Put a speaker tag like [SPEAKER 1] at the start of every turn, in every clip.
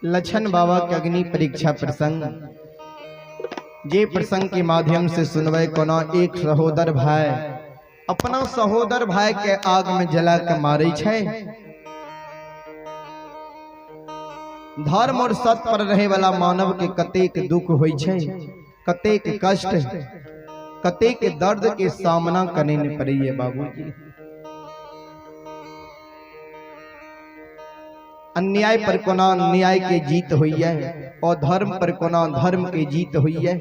[SPEAKER 1] लछन बाबा के अग्नि परीक्षा प्रसंग जे प्रसंग के माध्यम से सुनवे कोना एक सहोदर भाई अपना सहोदर भाई के आग में जला के मारे छे। धर्म और सत्य पर रहे वाला मानव के कतेक दुख होई छे, कतेक कष्ट, कतेक दर्द के सामना करने ने पड़ी बाबूजी। अन्याय पर कोना न्याय के जीत हुई है और धर्म पर कोना धर्म के जीत हुई है।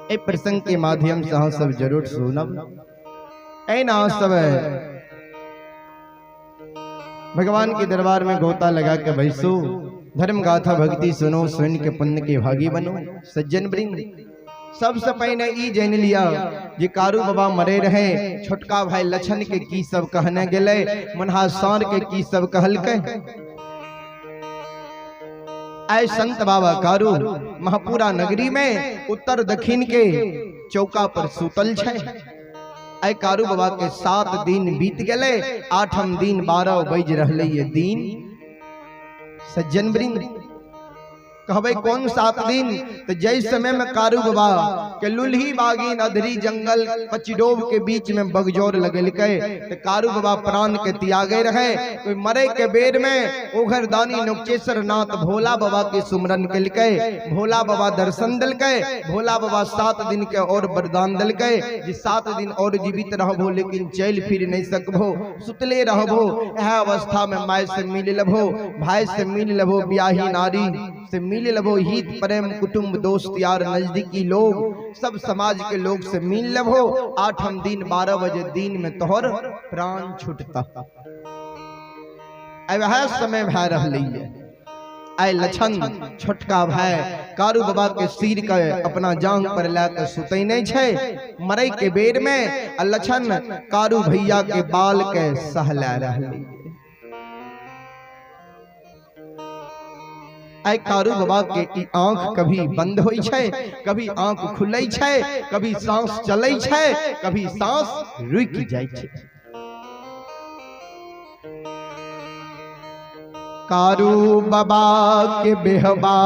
[SPEAKER 1] ए प्रसंग के माध्यम से हम सब जरूर सुनब। ऐ ना सब भगवान के दरबार में गोता लगा के बैसो, धर्म गाथा भक्ति सुनो, सुन के पुण्य के भागी बनो। सज्जन वृंद सबसे पहले ई जान लिया जे कारू बाबा मरे रहे, छोटका भाई लछन के की सब कहने गेले, मनहासार के की सब कहलके। आए संत बाबा कारू महापुरा नगरी में उत्तर दक्षिण के चौका पर सुतल छे। आए कारू बाबा के 7 दिन बीत गए, 8 दिन 12 बज रहले ये दिन। सज्जन वृंद कहबे कौन 7 दिन? तो जय समय में कारू बाबा के लुल्ही बागीन अधरी जंगल पचडोब के बीच में बगजोर लगलके, तो कारू बाबा प्राण के त्यागे रहे। कोई मरे के बेर में ओघर दानी नोकेश्वर नाथ भोला बाबा के सुमरन कलके, भोला बाबा दर्शन दिलके। भोला बाबा 7 दिन के और वरदान दिलके जे 7 दिन और जीवित रहबो, लेकिन चल फिर नहीं सकबो, सुतले रहबो। यह अवस्था में माय से मिल लेबो, भाई से मिल लेबो, ब्याही नारी से मिल लेबो, हित प्रेम कुटुंब दोस्त यार नजदीकी लोग सब समाज के लोग से मिल लेबो। 8 दिन 12 बजे दिन में तोहर प्राण छूटता। वह समय भय रहले। आए लछन छोटका भाई कारू बाबा के सिर के अपना जांग पर लाके सुतई नहीं छे। मरई के बेर में लछन कारू भैया के बाल के सहला रहले। आए कारू बाबा के आंख कभी बंद होई छे, कभी आंख खुलै छे, कभी सांस चलै छे, कभी सांस रुक जाय छे। कारू बाबा के बेहबा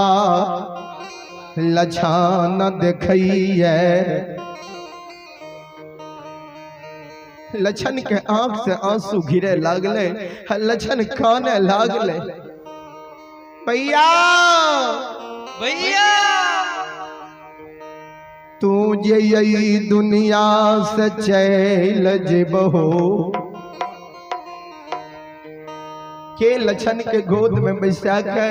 [SPEAKER 1] लछन देखैये, लछन के आंख से आंसू गिरे लागले। लछन काने लागले, भैया भैया तू जे यही दुनिया से चल जेबहो। के लछन के गोद में बैसा के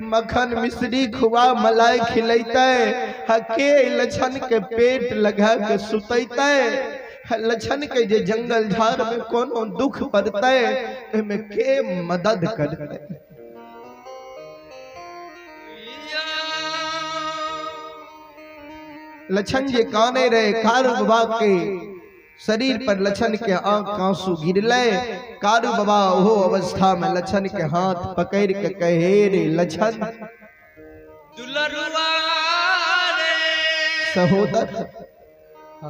[SPEAKER 1] मक्खन मिश्री खुआ मलाई खिलैते, के लछन के पेट लगा के सुतैते। लछन के जे जंगल झाड़ में कोनो दुख पड़ते में के मदद करते। लछन जे काने रहे, कारू बाबा के शरीर पर लछन के आंख आंसू गिरले। कारू बाबा वो अवस्था में लछन के हाथ पकड़ के कहे, रे लछन सहोदर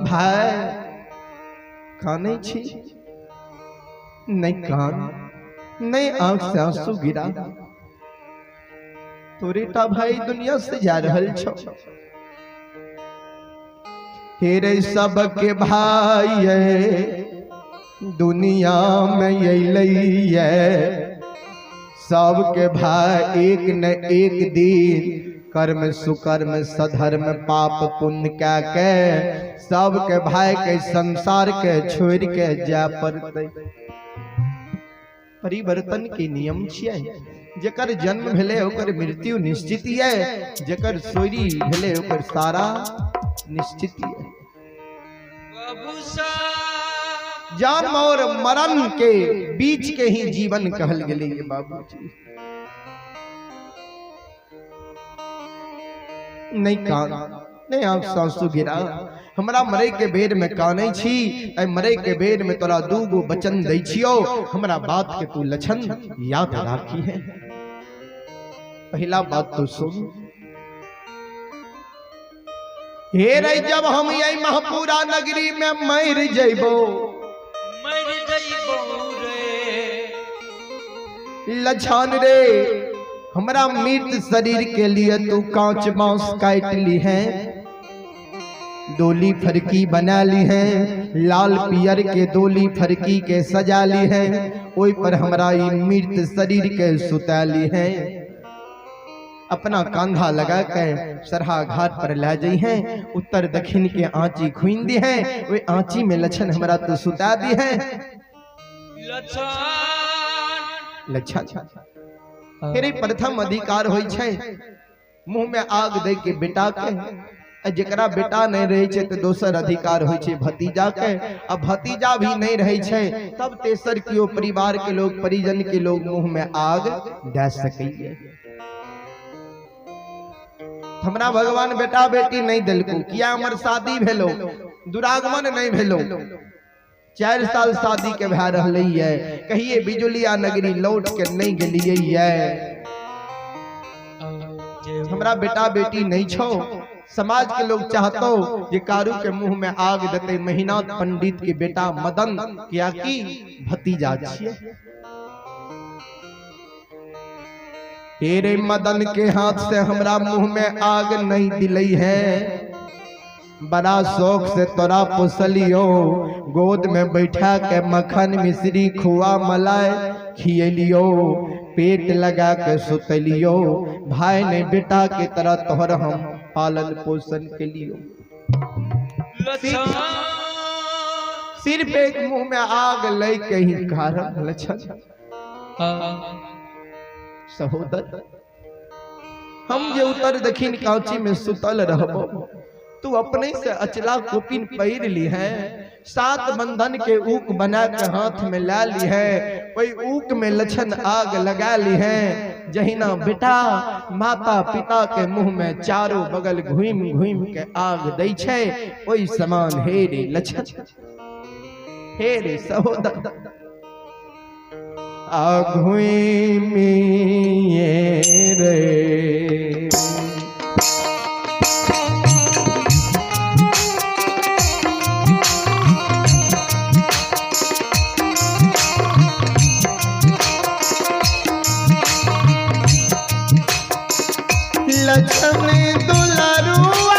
[SPEAKER 1] भाई काने छी? नहीं कान, नहीं आंख से आंसू गिरा। तोरेटा भाई दुनिया से जा रहल छो। हेरे सबके भाई दुनिया में अइले, सबके भाई एक न एक दिन कर्म सुकर्म सधर्म पाप पुण्य क्या के सबके भाई के संसार के छोड़ के जा पड़ते। परिवर्तन के नियम छियै। जेकर जन्म भेले ओकर मृत्यु निश्चित है, जेकर सोरी भेले ओकर सारा निश्चित है। जन्म और मरण के बीच के ही जीवन कहल गेले ये बाबूजी। नहीं कान, नहीं आंख सासू गिरा। हमरा मरे के बेर में काने छी, ऐ मरे के बेर में तोरा 2 वचन दै छियो। हमरा बात के तू लछन याद राखी है। पहला बात तो सुन, हे रे जब हम यही महापुरा नगरी में मर जइबो, लछन रे हमरा मृत शरीर के लिए तू कांच बांस काट ली है, डोली फरकी बना ली है, लाल पियर के डोली फरकी के सजा ली है, ओई पर हमरा ई मृत शरीर के सुता ली है। अपना कांधा लगा के सरहा घाट पर ले जाई है, उत्तर दक्षिण के आंची खुइन दी है, वे आंची में लछन हमरा तो सुता दी है। लछन फिर प्रथम अधिकार होई छै मुंह में आग दे के बेटा के, जेकरा बेटा नहीं रहे छे तो दोसर अधिकार होई छे भतीजा के, अब भतीजा भी नहीं रहे छे तब तेसर कियो परिवार के लोग परिजन के लोग मुंह में आग दे सकइए। हमरा भगवान बेटा बेटी नहीं दिलको, किया हमर शादी भेलो दुरागमन नहीं भेलो, 4 साल शादी के भै रहलै है, कहिए बिजुलिया नगरी लौट के नहीं गेलिए है। हमरा बेटा बेटी नहीं छो, समाज के लोग चाहतो जे कारू के मुंह में आग देते महीनाथ पंडित के बेटा मदन, किया कि भतीजा छिए। तेरे मदन के हाथ से हमरा मुंह में आग नहीं दिलई है, बड़ा शौक से तोरा पोसलियो, गोद में बैठा के मक्खन मिश्री खुआ मलाई खियलियो, पेट लगा के सुतलियो, भाई ने बेटा के तरह तोहर हम पालन पोषण के लियो। सिर्फ एक मुंह में आग लई के ही कारण लछन सहोदर हम जे उत्तर दक्षिण कांची में सुतल रहबो, तू अपने से अचला कोपिन पहिर ली है, 7 बंधन के ऊक बना के हाथ में ला ली है, वही ऊक में लछन आग लगा ली है। जहिना बेटा माता पिता के मुंह में चारों बगल घूम घूम के आग दै छै, वही समान हे रे लछन हे रे सहोदर आघुमिए रे। लक्ष्मी दुलारुआ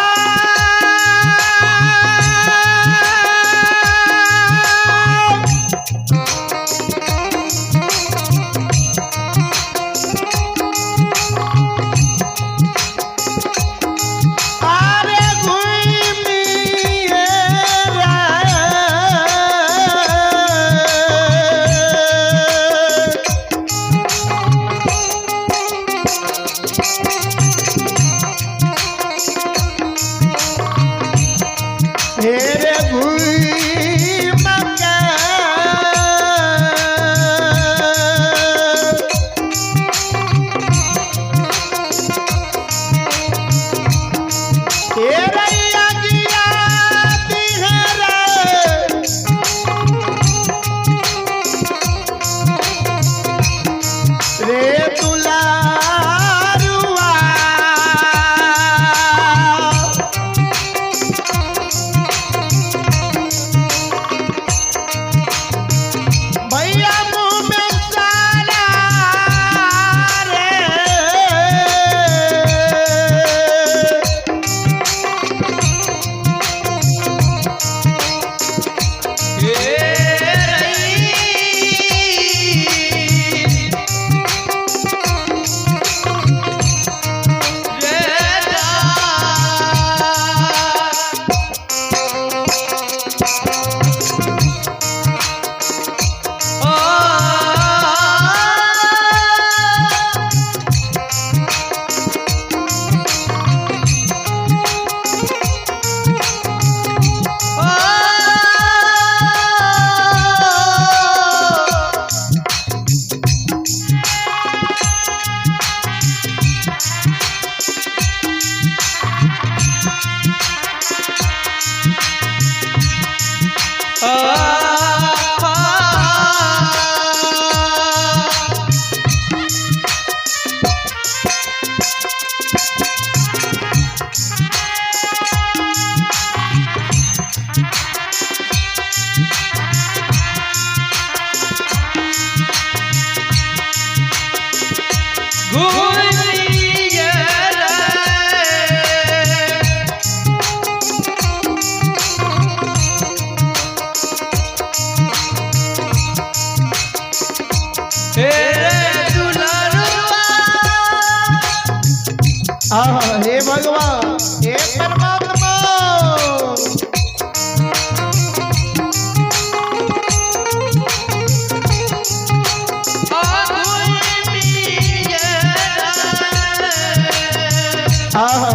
[SPEAKER 1] हे भगवान, हे परमात्मा,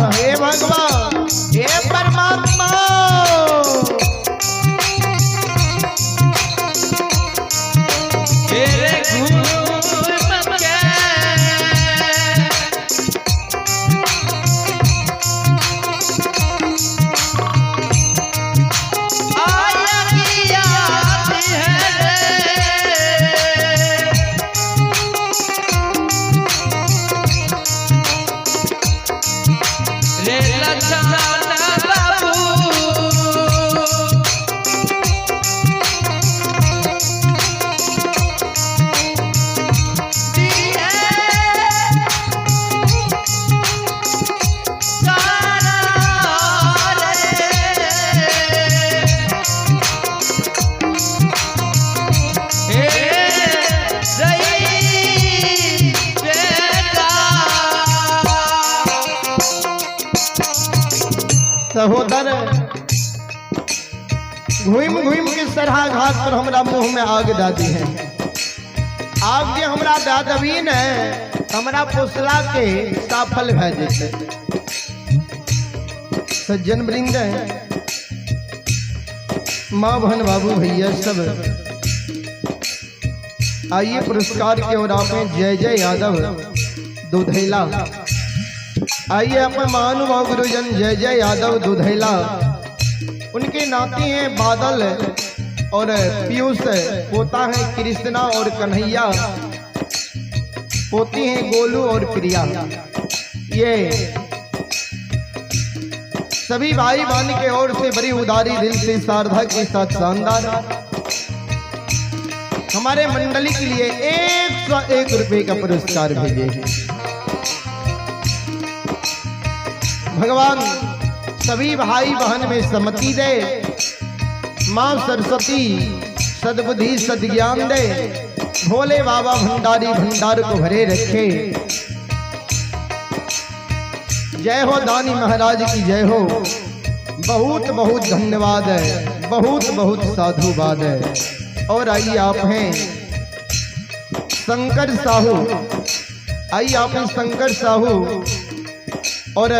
[SPEAKER 1] हे भगवान, हे परमात्मा, सहोदर, घूम घूम के सरहा घाट पर हमरा मुंह में आग दादी है। आग के हमरा दादवीन है, हमरा पोसला के साफल भै जैसे। सज्जन वृंद, माँ बहन बाबू भैया सब आइए पुरस्कार के ओर आपने जय जय यादव दुधैला। आइए अपने महानुभाव गुरुजन जय जय यादव दुधैला, उनके नाती हैं बादल और पीयूष, पोता है कृष्णा और कन्हैया, पोती हैं गोलू और प्रिया। ये सभी भाई बहन के ओर से बड़ी उदारी दिल से शारदा के साथ शानदार हमारे मंडली के लिए 101 रुपए का पुरस्कार भेजे हैं। भगवान सभी भाई बहन में सम्मति दे, माँ सरस्वती सद्बुद्धि सद्ज्ञान दे, भोले बाबा भंडारी भंडार को भरे रखे। जय हो दानी महाराज की जय हो। बहुत बहुत धन्यवाद है, बहुत बहुत साधुवाद है। और आइए आप हैं शंकर साहू, आइए आप हैं शंकर साहू और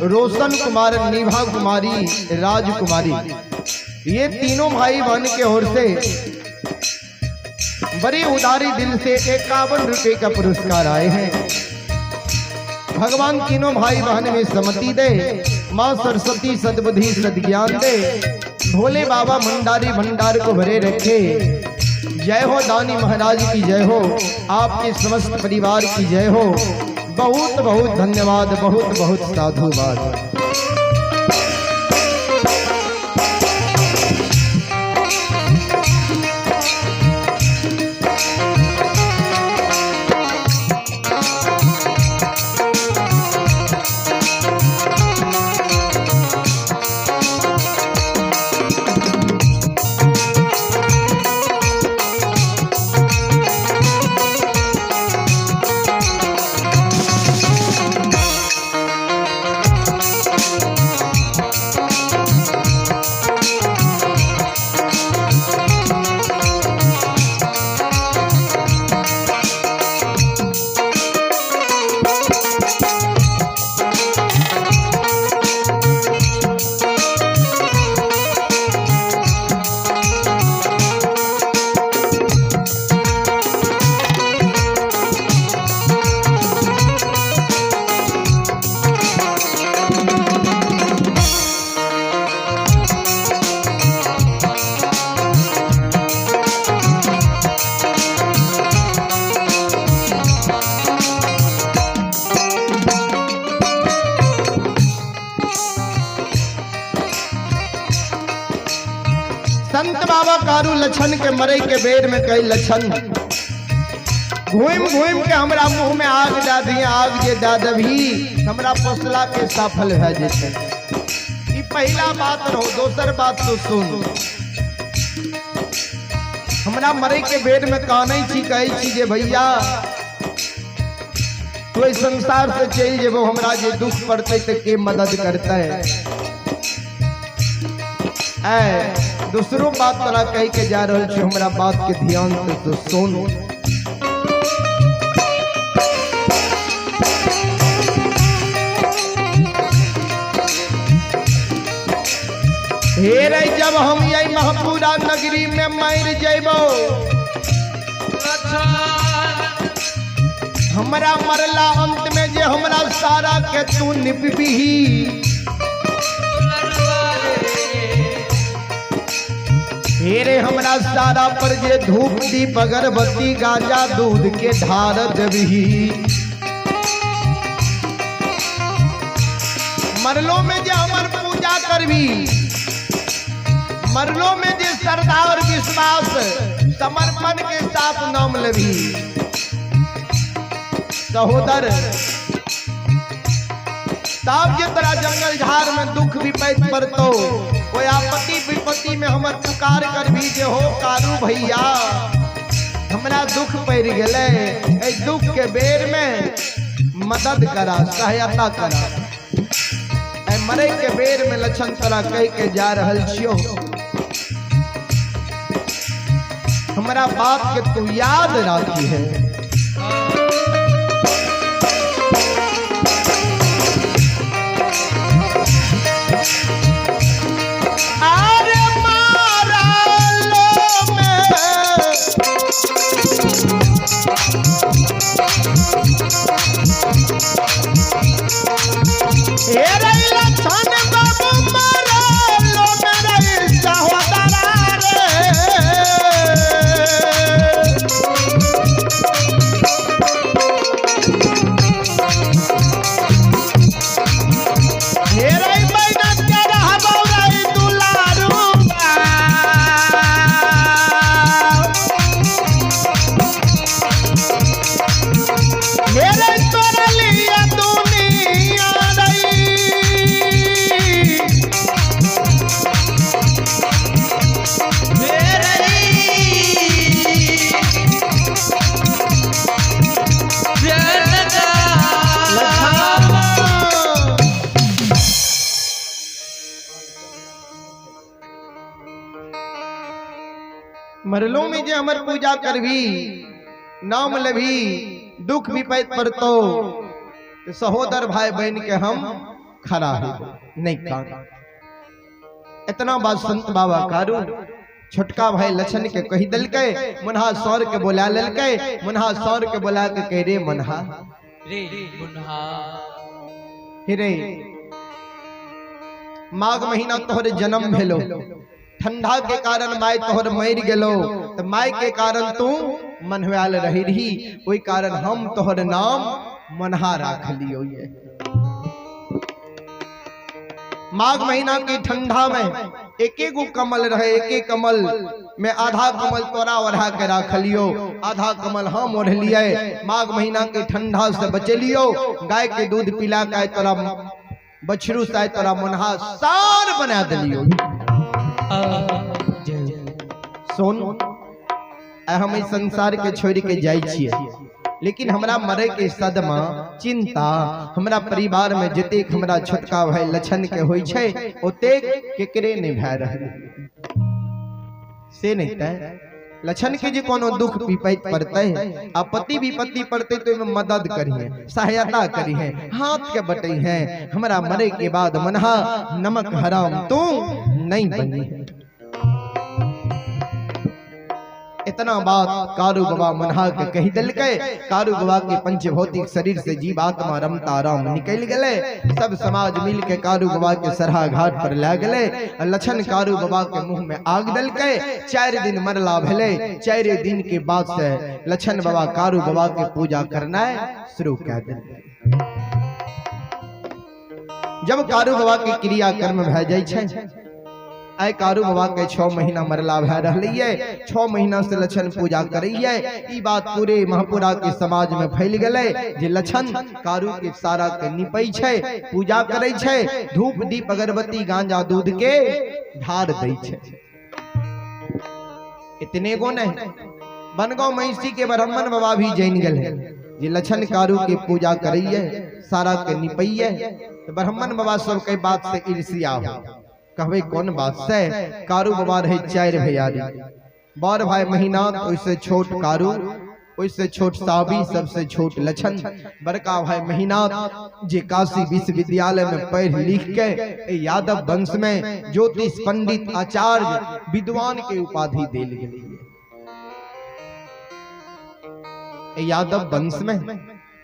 [SPEAKER 1] रोशन कुमार, निभा कुमारी, राजकुमारी, ये तीनों भाई बहन के ओर से बड़ी उदारी दिल से 51 रुपए का पुरस्कार आए हैं। भगवान तीनों भाई बहन में सम्मति दे, माँ सरस्वती सद्बुद्धि सद्ज्ञान दे, भोले बाबा भंडारी भंडार को भरे रखे। जय हो दानी महाराज की जय हो, आपके समस्त परिवार की जय हो। बहुत बहुत धन्यवाद, बहुत बहुत साधुवाद। संत बाबा कारू लछन के मरे के बेर में कई लछन घूम घूम के हमरा मुंह में आग डाल आधी आग जे दादभी हमरा पोसला के सफल भए जेतै। ई पहला बात रहो। दोसर बात तो सुन, हमरा मरे के बेर में कानै छी, कहै छी जे भैया तू इस संसार से चल जेबो, हमरा जे दुख पड़ते तो के मदद करते। दूसरो बात तोरा कह के जा रहल छी, हमरा बात के ध्यान से तो सुन। हे रे जब हम यही महपूरा नगरी में मर जेबो, हमरा मरला अंत में जे हमरा सारा के तू निपबही। हे रे हमरा सारा पर जे धूप दीप अगरबत्ती गांजा दूध के ढार देबही। मरलो में जे हमर पूजा करबी, मरलो में जे श्रद्धा और विश्वास समर्पण के साथ नाम लेबी। सहोदर तब जे तोरा जंगल झाड़ में दुख विपत्ति पड़तो, कोई आपत्ति विपत्ति में हमर पुकार करबी जे हो कारू भैया हमरा दुख पड़ गेले, ए दुख के बेर में मदद करा, सहायता करा। ए मरे के बेर में लक्षण तोरा कह के जा रहल छियो, हमरा बात के तू याद राखी है। मरलो में जे हमर पूजा करभी, नाम लेभी, दुख विपत्ति पड़तो, तो सहोदर भाई बहन के हम खड़ा है नहीं कान। इतना बात संत बाबा कारू छोटका भाई लक्षण के कही दल के, मुन्हा सौर के बोला लल के, मुन्हा सौर के बोला के कह रे मुन्हा
[SPEAKER 2] रे मुन्हा
[SPEAKER 1] रे माघ महीना तोहर जन्म भेलो, ठंडा के कारण माय तोहर मर गेलो, तो माय के कारण तू मनहवाल रही रही, ओई कारण हम तोहर नाम मनहा राख लियो। ये माघ महीना की ठंडा में एक एक कमल रहे, एक एक कमल में आधा कमल तोरा ओढ़ा के राख लियो, आधा कमल हम ओढ़ लिए। माघ महीना की ठंडा से बचे लियो, गाय के दूध पिला के तोरा बछरू से तोरा मनहा सार बना दिलियो। सुन, हम इस संसार के छोड़ के जाय छिए, लेकिन हमरा मरे के सदमा चिंता हमरा परिवार में जतेक हमरा छोटका भाई लक्षण के होई छे ओतेक केकरे नहीं भए रहल से नहीं तय लक्षण के जे कोनो दुख विपत्ति पड़ते, आपत्ति विपत्ति पड़ते तो में मदद करिए, सहायता करिए, हाथ के बटई है। हमरा मरे के बाद मनहा नमक हराम तू नहीं बनी। इतना बात कारू बाबा मनहा के कही दिल के। कारू बाबा के पंचभौतिक शरीर से जीवात्मा रमता राम निकल गए। सब समाज मिल के कारू बाबा के सरहा घाट पर ला गए। लक्षण कारू बाबा के मुंह में आग दल के 4 दिन मरला भेले। 4 दिन के बाद से लक्षण बाबा कारू बाबा के पूजा करना शुरू कर दिल। जब कारू बाबा के क्रियाकर्म भए जाय छै आय कारू बाबा के 6 महीना मरला भै रहलिए 6 महीना से लक्षण पूजा करैये। ई बात पूरे महापुरा के समाज में फैल गेलै जे लक्षण कारू के सारा के निपै छै, पूजा करै छै, धूप दीप अगरबत्ती गांजा दूध के ढार दै छै। इतने गो नहीं, बनगांव महिषी के ब्राह्मण बाबा भी जान गेल जे लक्षण कारू के पूजा करैये, सारा के निपैये। तो ब्राह्मण बाबा सब के बात से ईर्ष्या हो, कहवे कौन बात से? कारू बाबा रहे 4 भैयारी, बड़ भाई महीनाथ, ओइसे छोट कारू, ओइसे छोट साबी, सबसे छोट लक्षण, बड़का भाई महीनाथ जे काशी विश्वविद्यालय में पढ़ लिख के यादव वंश में ज्योतिष पंडित आचार्य विद्वान के उपाधि देल गेलै। यादव वंश में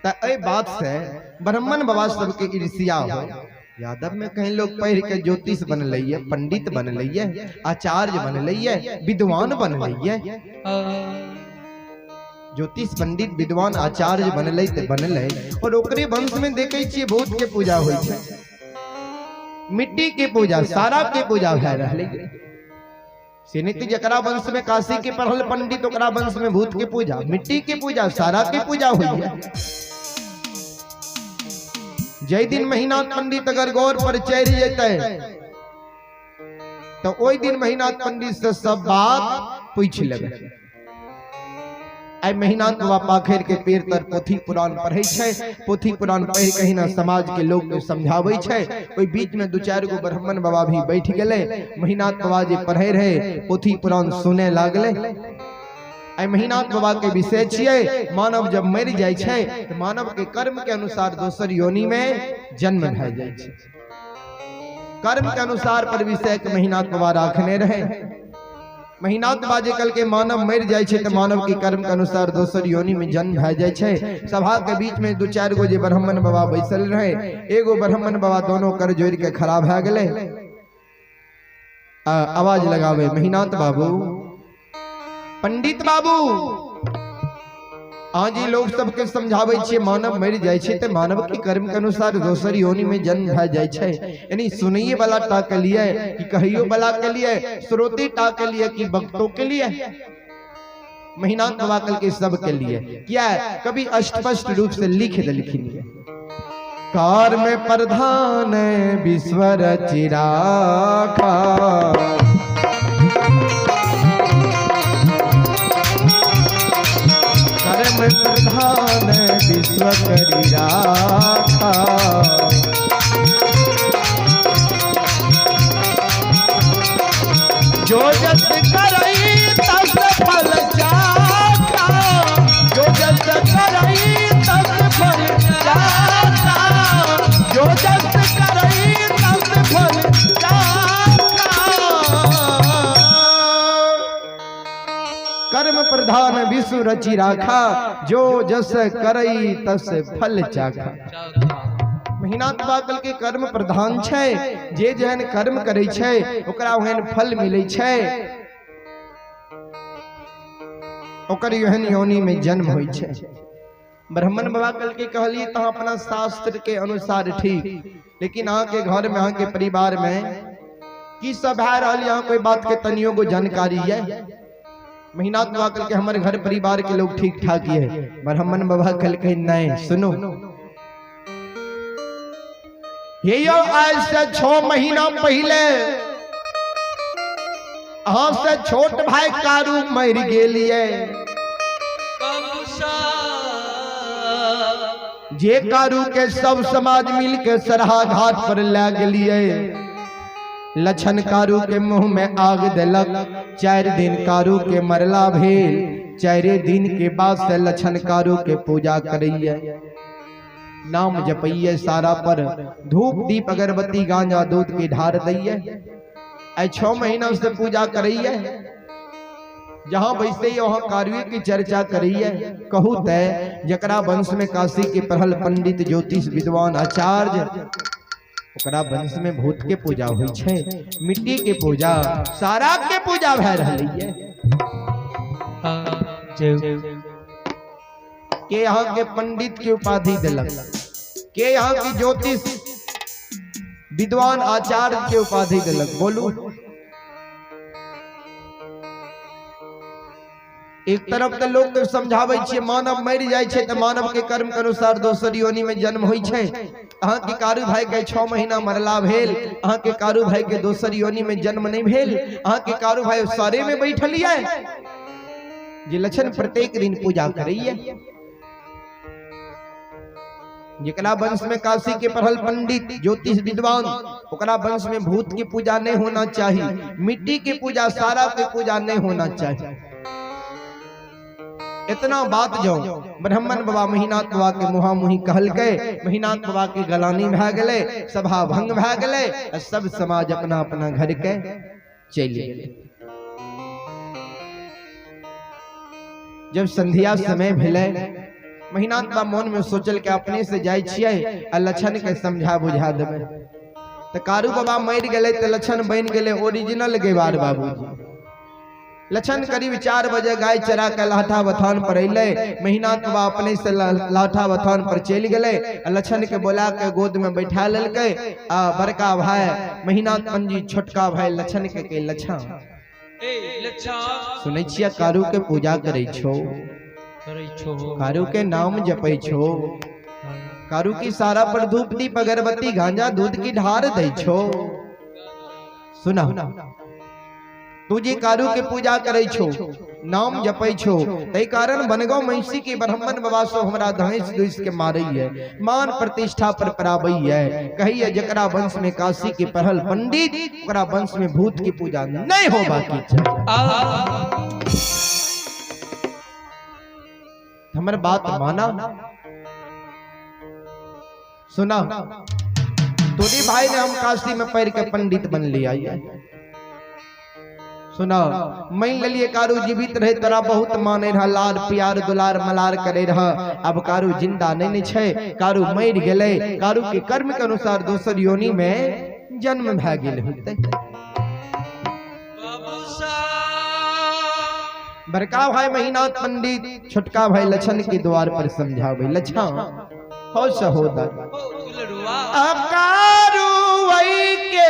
[SPEAKER 1] त ए बात से ब्राह्मण बाबा सबके ईर्ष्या हो। यादव में कहीं लोग पढ़ के ज्योतिष बन लइए, पंडित बन लइए, आचार्य बन लइए, विद्वान बन लइए। ज्योतिष पंडित विद्वान आचार्य बन लइ ते बन लइ, और ओकरे वंश में देखे छिए भूत के पूजा होय छै, मिट्टी के पूजा, सारा के पूजा भै रहलै। सिनित जकरा वंश में काशी के पढ़ल पंडित, ओकरा वंश में भूत के पूजा, मिट्टी के पूजा, सारा के पूजा होय है। जय दिन महीनाथ पंडित अगर गौर पर चढ़ जेते तो ओई दिन महीनाथ पंडित से सब बात पूछ लेबे। आई महीनाथ बाबा पाखर के पेड़ तर पोथी पुराण पढ़े छै, पोथी पुराण पढ़ कहीं ना समाज के लोग के समझावे छै। ओई बीच में 2-4 गो ब्राह्मण बाबा भी बैठ गेले, महीनाथ बाबा जे पढ़े रहे पोथी पुराण सुने लागले। आई महीनाथ बाबा के विषय छिए, मानव जब मर जाय छै तो मानव के कर्म के अनुसार दोसर योनि में जन्म भै जाय छै। कर्म के अनुसार पर विषय के महीनाथ बाबा राखने रहे। महीनाथ बाबा जे कल के मानव मर जाय छै तो मानव के कर्म के अनुसार दोसर योनि में जन्म भै जाय छै। सभा के बीच में 2-4 गो जे ब्राह्मण बाबा बैसल रहे, एगो ब्राह्मण बाबा दोनों कर जोड़ के खड़ा भै गेले। आवाज लगावे, महीनाथ बाबू, पंडित बाबू, आज ही लोग सबके समझावे छे मानव मर जाय छे तो मानव के कर्म के अनुसार दोसर योनि में जन्म भै जाय छे। यानी सुनइए वाला टा के लिए कि कहियो वाला के लिए, श्रोते टा के लिए कि भक्तों के लिए, महीनाथ बाबा कल के सब के लिए। क्या है? कभी स्पष्ट रूप से लिख दे लिखिए, कर्म प्रधान विश्व रचिराखा, प्रधान विश्व करी राखा, जो जस करई तस फल चाखा, जो जस करई तस फल चाखा, जो जस करई तस फल चाखा। कर्म प्रधान विश्व रचि राखा, जो जस करई तस फल चाखा। महीनाथ बाबा कल के कर्म प्रधान छै, जे जेहन कर्म करे छै ओकरा ओहन फल मिले छै, ओकर ओहन योनि में जन्म होय छै। ब्राह्मण बाबा कल के कहलिए तो अपना शास्त्र के अनुसार ठीक, लेकिन अहाँ के घर में, अहाँ के परिवार में की सब भै रहल, यहाँ कोई बात के तनियो को जानकारी है? महीनाथ बाबा कल के हमारे घर परिवार के लोग ठीक ठाक ही है। ब्राह्मण बाबा कल के नहीं, सुनो, ये आज से 6 महीना पहले अहाँ से छोट भाई कारू मर गेलिए। जे कारू के सब समाज मिल के सरहा घाट पर ले गेलिए। लक्षण कारू के मुंह में आग देलक, 4 दिन कारू के मरला भेल। 4 दिन के बाद से लक्षण कारू के पूजा करिए, नाम जपइए, सारा पर धूप दीप अगरबत्ती गांजा दूध के ढार दइए। 6 महीना से पूजा करिए, जहाँ बैसे वहाँ कारुए की चर्चा करिए। कहू तय जकरा वंश में काशी के पढ़ल पंडित ज्योतिष विद्वान आचार्य, ओकरा वंश में भूत के पूजा होई छै, मिट्टी के पूजा, सारा के पूजा भै रहलै है। के यहाँ के पंडित के उपाधि दिलक, के यहाँ की ज्योतिष विद्वान आचार्य के उपाधि दिलक? बोलू एक तरफ तो लोग के समझावे छे मानव मर जाय छे त मानव के कर्म के अनुसार दोसर योनि में जन्म होय छे। अहाँ के कारू भाई के 6 महीना मरला भेल, अहाँ के कारू भाई के दोसर योनि में जन्म नहीं भेल, अहाँ के कारू भाई सारे में बैठलिए जे लक्षण प्रत्येक दिन पूजा करैया। जेकरा वंश में काशी के पढ़ल पंडित ज्योतिष विद्वान ओकरा वंश में भूत की पूजा नहीं होना चाहिए, मिट्टी की पूजा सारा के पूजा नहीं होना चाहिए। इतना बात जो ब्राह्मण बाबा महीनाथ बाबा के मुहामुही कहल के, महीनाथ बाबा के गलानी भए गेले, सभा भंग भए गेले, सब समाज अपना अपना घर के चलि गेले। जब संध्या समय भेले महीनाथ बाबा मन में सोचल के अपने से जाय छियै आ लक्षण के समझा बुझा देबे। त कारू बाबा मर गेले त लक्षण बन गेले ओरिजिनल गेवार बाबूजी। लक्षण करीब 4 बजे गाय चरा के लाठा बथान पर अइले। महीनाथ बाबा अपने से लाठा बथान पर चल गेले, लक्षण के बोला के गोद में बैठा लेलके। आ बड़का भाई महीनाथ पंजी, छोटका भाई लक्षण के लक्षण सुनै छियै कारू के पूजा करै छो, कारू के नाम जपै छो, कारू की सारा पर धूप दीप अगरबत्ती गांजा दूध की ढार दै छो। सुना तुझे कारू के पूजा करे छो, नाम जपै छो, तै कारण बनगांव महिषी के ब्राह्मण बाबा सो हमरा धैंस दुइस के मारै है, मान प्रतिष्ठा पर पराबै है। कहिए जकरा वंश में काशी के पढ़ल पंडित ओकरा वंश में भूत की पूजा नहीं होबा की चाहिए। हमर बात माना सुना। तोरी भाई ने हम काशी में पैर के पंडित बन लिया। सुना मान लिए कारू जीवित रहे तोरा बहुत माने रहा, लार प्यार दुलार मलार करे रहा। अब कारू जिंदा नहीं छे, कारू मर गेले। कारू के कर्म के अनुसार दोसर योनि में जन्म भए गेल होते। बड़का भाई महीनाथ पंडित छोटका भाई लक्षण के द्वार पर समझावे। लक्षण हो सहोदर कारू वही के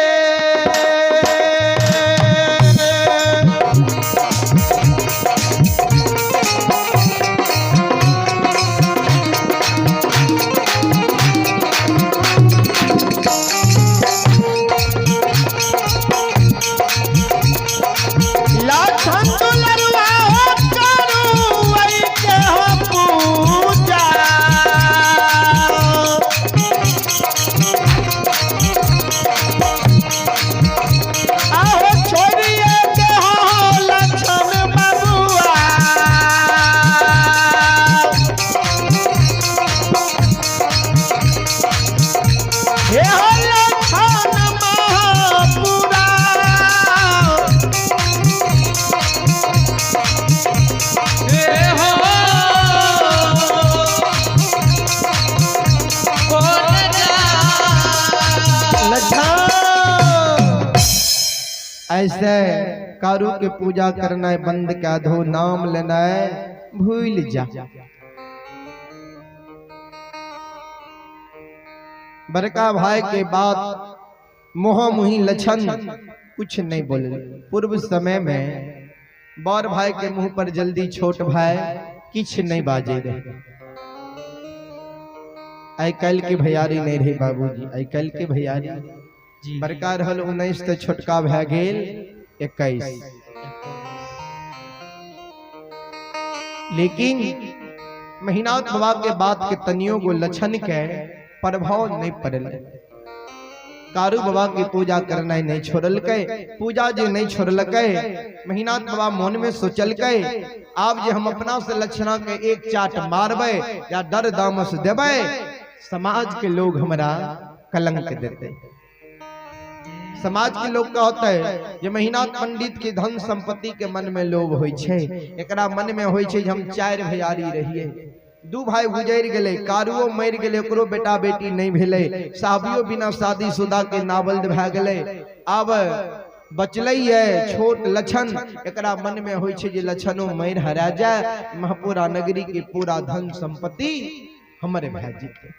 [SPEAKER 1] ऐसे कारू के पूजा करना बंद क्या दो, नाम लेना भूल जा। बड़का भाई के बाद मोहमुही लक्षण कुछ नहीं बोले। पूर्व समय में बड़ भाई के मुंह पर जल्दी छोट भाई किछ नहीं बाजे रहे। आई कल के भैयारी नहीं रहे बाबूजी, आई कल के भैयारी बड़का रहल 19 तो छोटका भए गेल 21। लेकिन महीनाथ बाबा के बात के तनियों को लक्षण के प्रभाव नहीं पड़ल। कारू बाबा की पूजा करना नहीं छोड़ल के, पूजा जे नहीं छोड़ल के, महीनाथ बाबा मन में सोचल के अब जे हम अपना से लक्षणा के एक चाट मारबे या डर दामस देबे, समाज के लोग हमरा कलंक देते। समाज के लोग का होता है जे महीनाथ पंडित के धन संपत्ति के मन में लोभ होय छे, एकरा मन में होय छे हम 4 भैयारी रहिए, 2 भाई गुजर गेले, कारुओ मर गेले, ओकरो बेटा बेटी नहीं भेले, साबियो बिना शादीशुदा के नावल्द भए गेले। अब बचले है छोट लक्षण, एकरा मन में होय छे जे लक्षणों मर हरा जाए, महपुरा नगरी के पूरा धन संपत्ति हमरे भए जेते।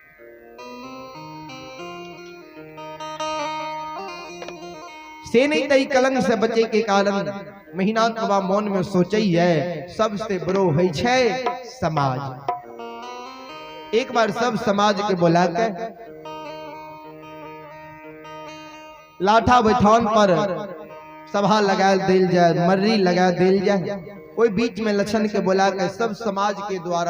[SPEAKER 1] से नहीं तई कलंक से बचे के कारण मेहनाथ बाबा मन में सोचई है सबसे बड़ो है छे समाज। एक बार सब समाज के बुला के लाठा बैठान पर सभा लगा दिल जाए, मर्री लगा दिल जाए। कोई बीच में लक्षण के बुला के सब समाज के द्वारा